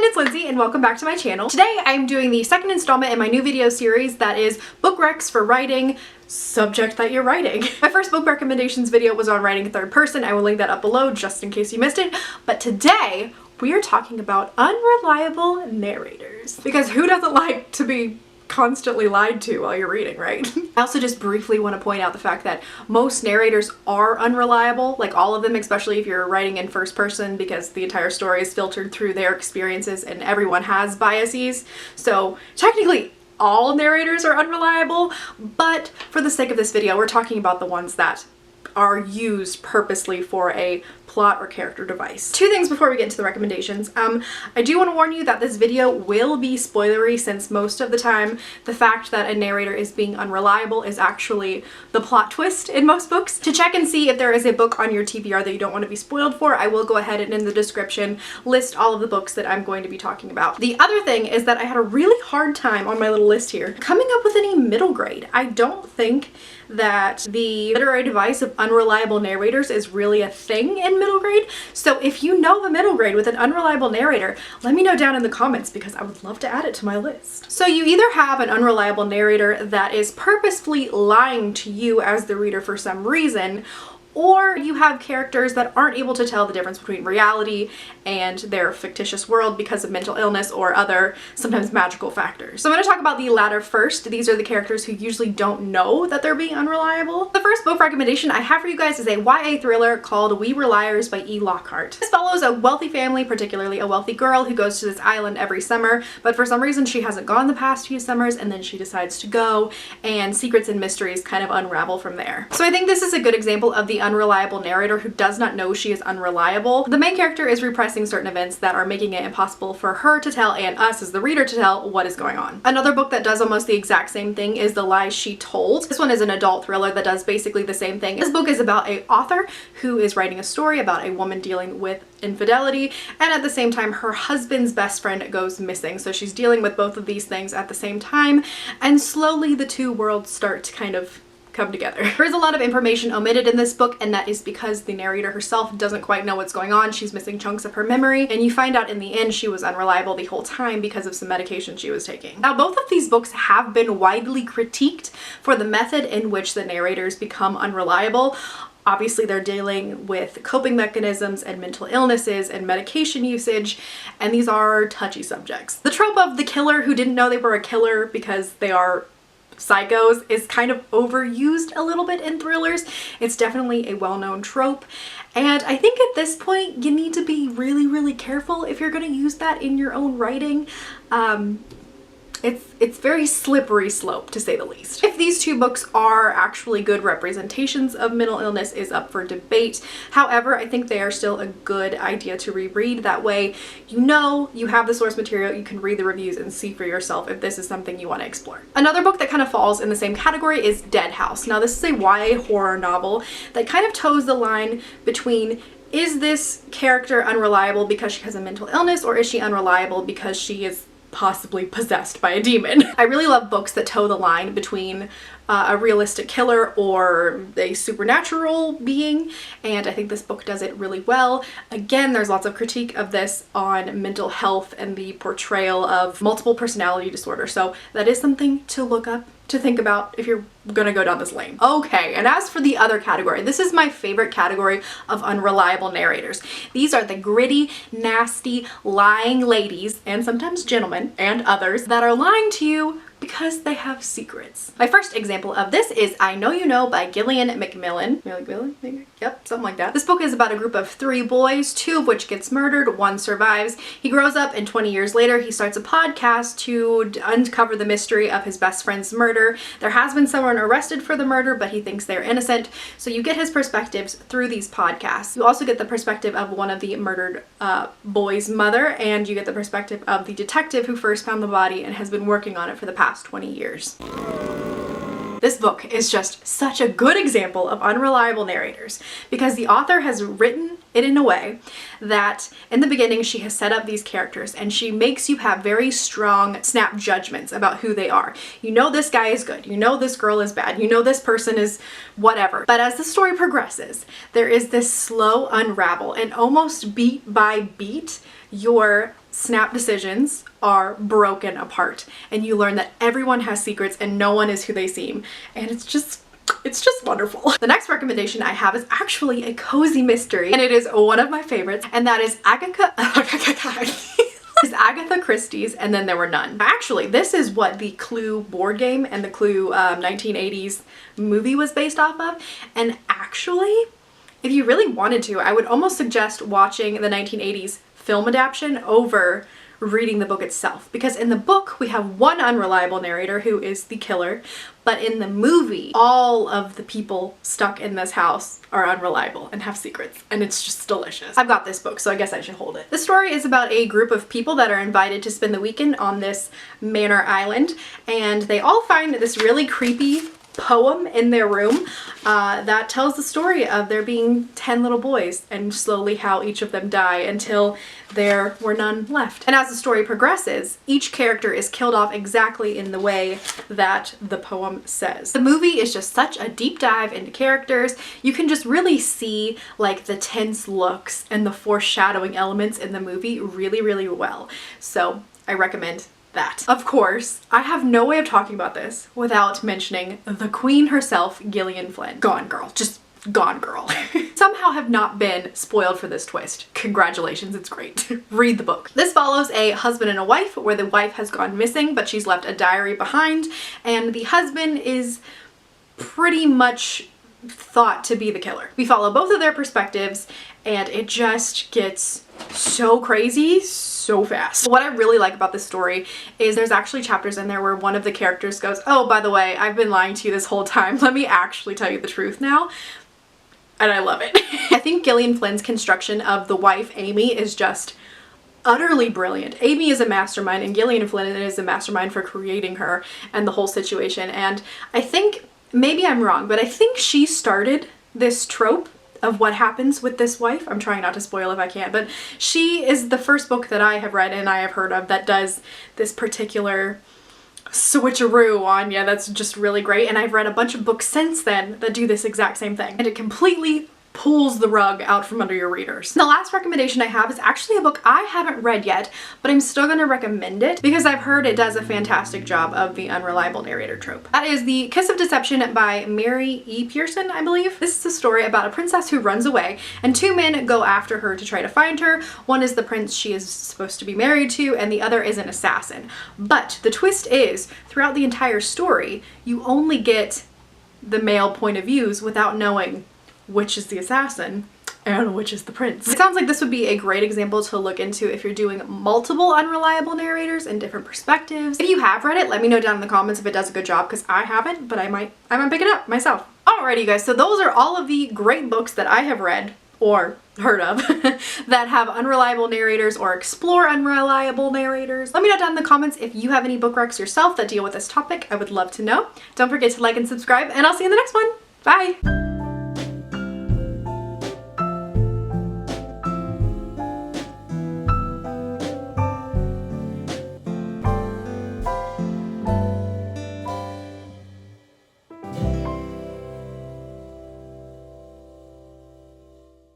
everyone, it's Lindsay and welcome back to my channel. Today I'm doing the second installment in my new video series that is book recs for writing subject that you're writing. My first book recommendations video was on writing in third person. I will link that up below just in case you missed it. But today we are talking about unreliable narrators. Because who doesn't like to be constantly lied to while you're reading, right? I also just briefly want to point out the fact that most narrators are unreliable, like all of them, especially if you're writing in first person, because the entire story is filtered through their experiences and everyone has biases. So technically all narrators are unreliable, but for the sake of this video, we're talking about the ones that are used purposely for a plot or character device. Two things before we get into the recommendations. I do want to warn you that this video will be spoilery, since most of the time the fact that a narrator is being unreliable is actually the plot twist in most books. To check and see if there is a book on your TBR that you don't want to be spoiled for, I will go ahead and in the description list all of the books that I'm going to be talking about. The other thing is that I had a really hard time on my little list here coming up with any middle grade. I don't think that the literary device of unreliable narrators is really a thing in middle grade. So if you know the middle grade with an unreliable narrator, let me know down in the comments because I would love to add it to my list. So you either have an unreliable narrator that is purposefully lying to you as the reader for some reason, or you have characters that aren't able to tell the difference between reality and their fictitious world because of mental illness or other, sometimes magical factors. So I'm going to talk about the latter first. These are the characters who usually don't know that they're being unreliable. The first book recommendation I have for you guys is a YA thriller called We Were Liars by E. Lockhart. This follows a wealthy family, particularly a wealthy girl who goes to this island every summer, but for some reason she hasn't gone the past few summers, and then she decides to go, and secrets and mysteries kind of unravel from there. So I think this is a good example of the unreliable narrator who does not know she is unreliable. The main character is repressing certain events that are making it impossible for her to tell and us as the reader to tell what is going on. Another book that does almost the exact same thing is The Lies She Told. This one is an adult thriller that does basically the same thing. This book is about an author who is writing a story about a woman dealing with infidelity, and at the same time her husband's best friend goes missing. So she's dealing with both of these things at the same time, and slowly the two worlds start to kind of come together. There's a lot of information omitted in this book, and that is because the narrator herself doesn't quite know what's going on. She's missing chunks of her memory, and you find out in the end she was unreliable the whole time because of some medication she was taking. Now, both of these books have been widely critiqued for the method in which the narrators become unreliable. Obviously, they're dealing with coping mechanisms and mental illnesses and medication usage, and these are touchy subjects. The trope of the killer who didn't know they were a killer because they are psychos is kind of overused a little bit in thrillers. It's definitely a well-known trope, and I think at this point you need to be really careful if you're going to use that in your own writing. It's very slippery slope, to say the least. If these two books are actually good representations of mental illness is up for debate. However, I think they are still a good idea to reread. That way, you know you have the source material, you can read the reviews and see for yourself if this is something you want to explore. Another book that kind of falls in the same category is Dead House. Now, this is a YA horror novel that kind of toes the line between, is this character unreliable because she has a mental illness, or is she unreliable because she is possibly possessed by a demon? I really love books that toe the line between a realistic killer or a supernatural being, and I think this book does it really well. Again, there's lots of critique of this on mental health and the portrayal of multiple personality disorder, so that is something to look up, to think about if you're gonna go down this lane. Okay, and as for the other category, this is my favorite category of unreliable narrators. These are the gritty, nasty, lying ladies, and sometimes gentlemen and others, that are lying to you because they have secrets. My first example of this is I Know You Know by Gillian Macmillan. Maybe? Yep, something like that. This book is about a group of 3 boys, 2 of which gets murdered, 1 survives. He grows up, and 20 years later he starts a podcast to uncover the mystery of his best friend's murder. There has been someone arrested for the murder, but he thinks they're innocent. So you get his perspectives through these podcasts. You also get the perspective of one of the murdered boy's mother, and you get the perspective of the detective who first found the body and has been working on it for the past 20 years. This book is just such a good example of unreliable narrators because the author has written it in a way that in the beginning she has set up these characters and she makes you have very strong snap judgments about who they are. You know this guy is good, you know this girl is bad, you know this person is whatever. But as the story progresses, there is this slow unravel, and almost beat by beat your snap decisions are broken apart, and you learn that everyone has secrets and no one is who they seem, and it's just wonderful. The next recommendation I have is actually a cozy mystery, and it is one of my favorites, and that is Agatha Christie's And Then There Were None. Actually, this is what the Clue board game and the Clue 1980s movie was based off of, and actually, if you really wanted to, I would almost suggest watching the 1980s film adaptation over reading the book itself, because in the book we have one unreliable narrator who is the killer, but in the movie all of the people stuck in this house are unreliable and have secrets, and it's just delicious. I've got this book, so I guess I should hold it. The story is about a group of people that are invited to spend the weekend on this manor island, and they all find this really creepy poem in their room that tells the story of there being 10 little boys and slowly how each of them die until there were none left. And as the story progresses, each character is killed off exactly in the way that the poem says. The movie is just such a deep dive into characters. You can just really see like the tense looks and the foreshadowing elements in the movie really, really well. So I recommend that. Of course, I have no way of talking about this without mentioning the queen herself, Gillian Flynn. Gone girl, just gone girl. Somehow have not been spoiled for this twist. Congratulations, it's great. Read the book. This follows a husband and a wife where the wife has gone missing, but she's left a diary behind, and the husband is pretty much thought to be the killer. We follow both of their perspectives, and it just gets so crazy so fast. What I really like about this story is there's actually chapters in there where one of the characters goes, oh, by the way, I've been lying to you this whole time. Let me actually tell you the truth now. And I love it. I think Gillian Flynn's construction of the wife, Amy, is just utterly brilliant. Amy is a mastermind, and Gillian Flynn is a mastermind for creating her and the whole situation. And I think, maybe I'm wrong, but I think she started this trope of what happens with this wife. I'm trying not to spoil if I can, but she is the first book that I have read and I have heard of that does this particular switcheroo on you that's just really great, and I've read a bunch of books since then that do this exact same thing, and it completely pulls the rug out from under your readers. The last recommendation I have is actually a book I haven't read yet, but I'm still gonna recommend it because I've heard it does a fantastic job of the unreliable narrator trope. That is The Kiss of Deception by Mary E. Pearson, I believe. This is a story about a princess who runs away, and two men go after her to try to find her. One is the prince she is supposed to be married to, and the other is an assassin. But the twist is, throughout the entire story, you only get the male point of views without knowing which is the assassin and which is the prince. It sounds like this would be a great example to look into if you're doing multiple unreliable narrators and different perspectives. If you have read it, let me know down in the comments if it does a good job, because I haven't, but I might pick it up myself. Alrighty you guys, so those are all of the great books that I have read or heard of that have unreliable narrators or explore unreliable narrators. Let me know down in the comments if you have any book recs yourself that deal with this topic. I would love to know. Don't forget to like and subscribe, and I'll see you in the next one. Bye!